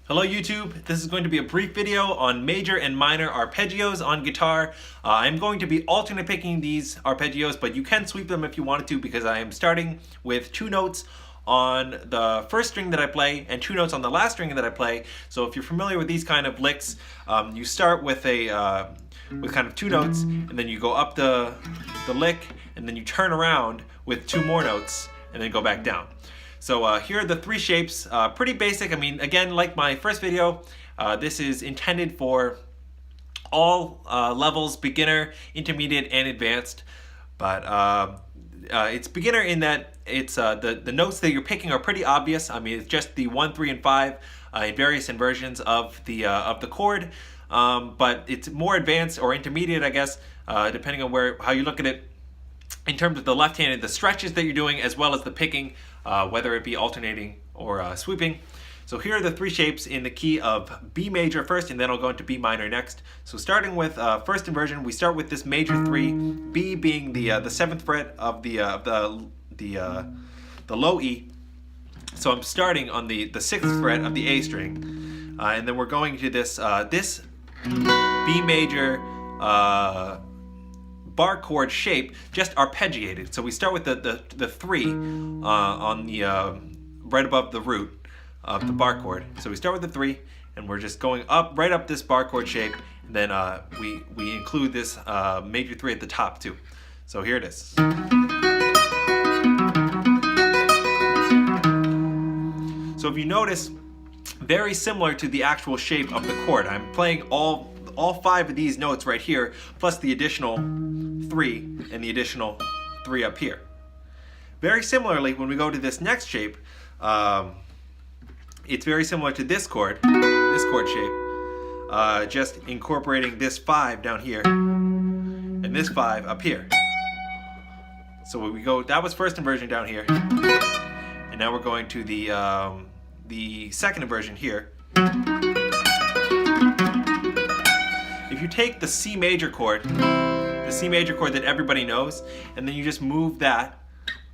Hello YouTube, this is going to be a brief video on major and minor arpeggios on guitar. I'm going to be alternate picking these arpeggios, but you can sweep them if you wanted to because I am starting with 2 notes on the first string that I play and 2 notes on the last string that I play. So if you're familiar with these kind of licks, you start with kind of 2 notes and then you go up the lick and then you turn around with 2 more notes and then go back down. So here are the 3 shapes, pretty basic. I mean, again, like my first video, this is intended for all levels, beginner, intermediate, and advanced. But it's beginner in that it's the notes that you're picking are pretty obvious. I mean, it's just the 1, 3, and 5 in various inversions of the chord. But it's more advanced or intermediate, I guess, depending on how you look at it. In terms of the left-handed, the stretches that you're doing, as well as the picking, whether it be alternating or sweeping. So here are the 3 shapes in the key of B major first, and then I'll go into B minor next. So starting with first inversion, we start with this major 3, B being the 7th fret of the low E. So I'm starting on the 6th fret of the A string, and then we're going to this B major bar chord shape, just arpeggiated. So we start with the 3 on the right above the root of the bar chord. So we start with the 3 and we're just going up, right up this bar chord shape, and then we include this major 3 at the top too. So here it is. So if you notice, very similar to the actual shape of the chord. I'm playing all 5 of these notes right here, plus the additional 3 and the additional 3 up here. Very similarly, when we go to this next shape, it's very similar to this chord shape, just incorporating this 5 down here and this 5 up here. So when we go, that was first inversion down here, and now we're going to the second inversion here. If you take the C major chord that everybody knows, and then you just move that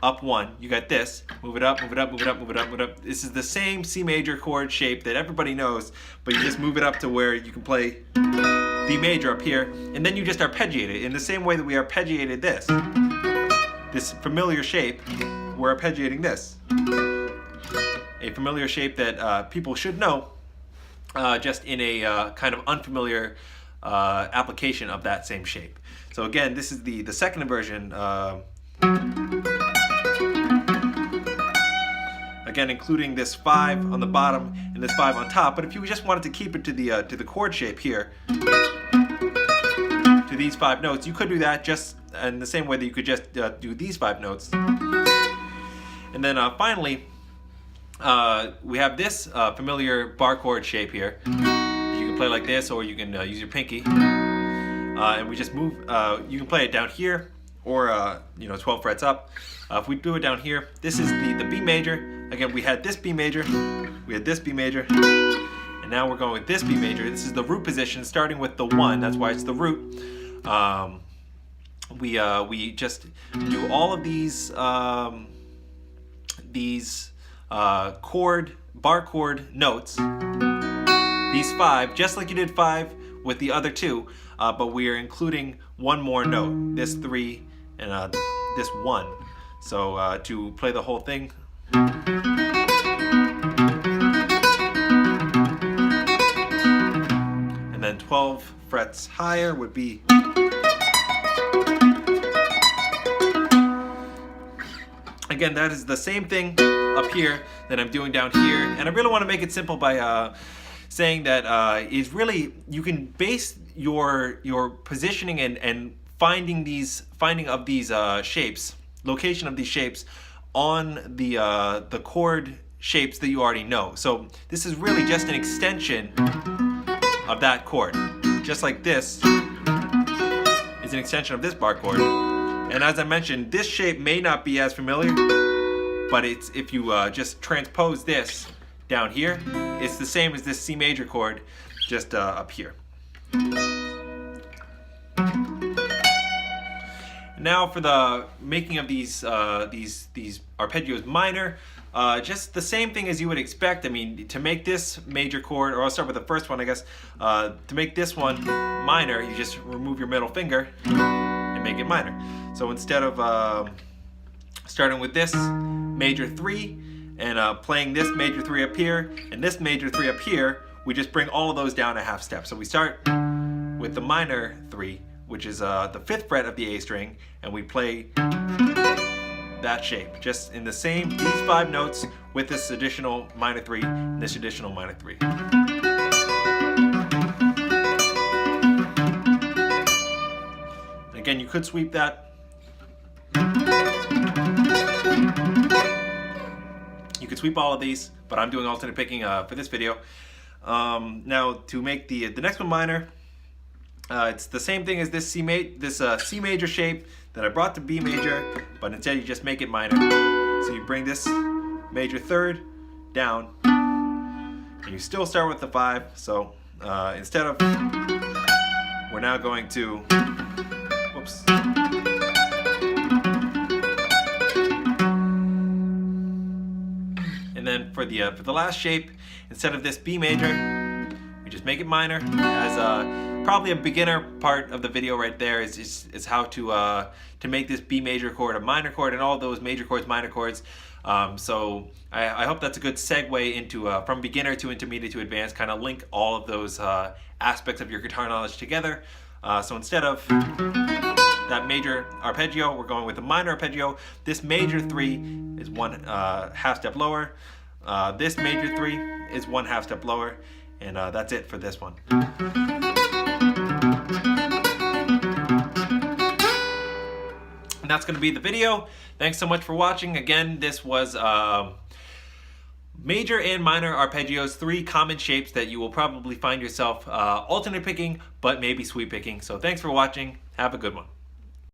up 1, you got this, move it up, move it up, move it up, move it up, move it up. This is the same C major chord shape that everybody knows, but you just move it up to where you can play B major up here, and then you just arpeggiate it in the same way that we arpeggiated this familiar shape. We're arpeggiating this, a familiar shape that people should know, just in a kind of unfamiliar application of that same shape. So again, this is the second inversion. Again, including this 5 on the bottom and this 5 on top. But if you just wanted to keep it to the chord shape here, to these 5 notes, you could do that just in the same way that you could just do these 5 notes. And then finally, we have this familiar bar chord shape here. You can play like this, or you can use your pinky, and we just move. You can play it down here, or 12 frets up. If we do it down here, this is the B major. Again, we had this B major, we had this B major, and now we're going with this B major. This is the root position, starting with the 1. That's why it's the root. We just do all of these bar chord notes. These 5, just like you did 5 with the other 2, but we are including 1 more note, this 3 and this 1. So to play the whole thing. And then 12 frets higher would be. Again, that is the same thing up here that I'm doing down here. And I really want to make it simple by saying that is really, you can base your positioning and finding of these shapes, location of these shapes, on the chord shapes that you already know. So this is really just an extension of that chord. Just like this is an extension of this bar chord. And as I mentioned, this shape may not be as familiar, but if you just transpose this down here, it's the same as this C major chord, just up here. Now for the making of these arpeggios minor, just the same thing as you would expect. I mean, to make this major chord, or I'll start with the first one, I guess. To make this one minor, you just remove your middle finger and make it minor. So instead of starting with this major 3 and playing this major 3 up here and this major 3 up here, we just bring all of those down a half step. So we start with the minor 3, which is the 5th fret of the A string, and we play that shape, just in the same, these 5 notes with this additional minor 3 and this additional minor 3. Again, you could sweep that. You could sweep all of these, but I'm doing alternate picking for this video. Now, to make the next one minor, it's the same thing as this C major shape that I brought to B major, but instead you just make it minor. So you bring this major 3rd down, and you still start with the 5. So instead of, we're now going to, whoops. And then for the last shape, instead of this B major, we just make it minor. As probably a beginner part of the video right there is how to make this B major chord a minor chord, and all those major chords minor chords. So I hope that's a good segue into from beginner to intermediate to advanced, kind of link all of those aspects of your guitar knowledge together. So instead of that major arpeggio, we're going with a minor arpeggio. This major 3 is 1 half step lower. This major 3 is 1 half step lower, and that's it for this one. And that's going to be the video. Thanks so much for watching. Again, this was major and minor arpeggios, 3 common shapes that you will probably find yourself alternate picking, but maybe sweep picking. So thanks for watching. Have a good one.